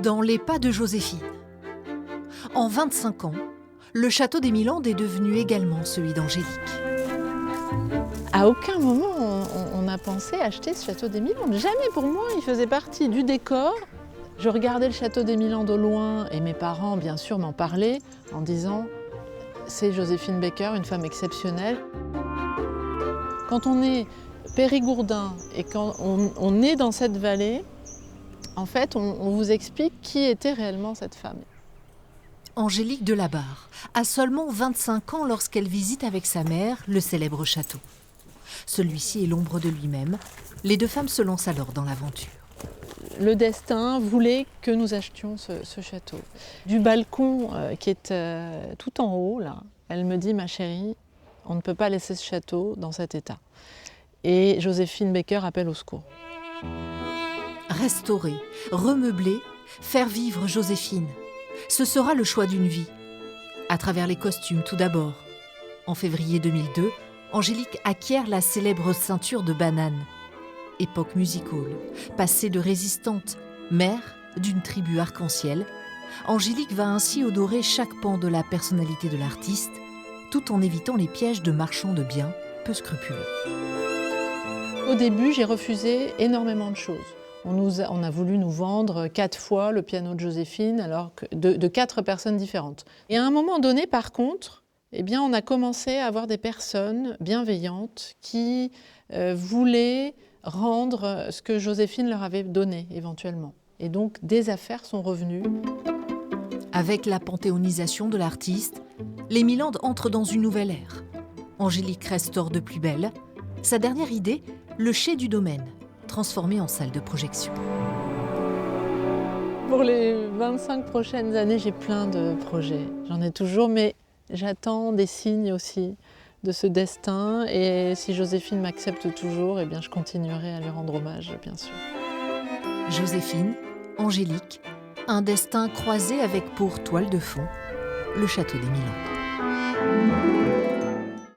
dans les pas de Joséphine. En 25 ans, le château des Milandes est devenu également celui d'Angélique. À aucun moment on a pensé acheter ce château des Milandes. Jamais pour moi, il faisait partie du décor. Je regardais le château des Milandes au loin et mes parents, bien sûr, m'en parlaient en disant « c'est Joséphine Baker, une femme exceptionnelle ». Quand on est périgourdin et quand on est dans cette vallée, en fait, on vous explique qui était réellement cette femme. Angélique de La Barre a seulement 25 ans lorsqu'elle visite avec sa mère le célèbre château. Celui-ci est l'ombre de lui-même. Les deux femmes se lancent alors dans l'aventure. Le destin voulait que nous achetions ce château. Du balcon qui est tout en haut, là, elle me dit « ma chérie, on ne peut pas laisser ce château dans cet état ». Et Joséphine Baker appelle au secours. Restaurer, remeubler, faire vivre Joséphine. Ce sera le choix d'une vie. À travers les costumes tout d'abord. En février 2002, Angélique acquiert la célèbre ceinture de banane. Époque music-hall, passée de résistante, mère d'une tribu arc-en-ciel, Angélique va ainsi odorer chaque pan de la personnalité de l'artiste, tout en évitant les pièges de marchands de biens peu scrupuleux. Au début, j'ai refusé énormément de choses. On a voulu nous vendre 4 fois le piano de Joséphine, alors que de 4 personnes différentes. Et à un moment donné, par contre, eh bien, on a commencé à avoir des personnes bienveillantes qui voulaient rendre ce que Joséphine leur avait donné éventuellement. Et donc, des affaires sont revenues. Avec la panthéonisation de l'artiste, les Milandes entrent dans une nouvelle ère. Angélique restaure de plus belle. Sa dernière idée, le chai du domaine, transformé en salle de projection. Pour les 25 prochaines années, j'ai plein de projets. J'en ai toujours, mais j'attends des signes aussi de ce destin. Et si Joséphine m'accepte toujours, eh bien, je continuerai à lui rendre hommage, bien sûr. Joséphine, Angélique, un destin croisé avec pour toile de fond le château des Milandes.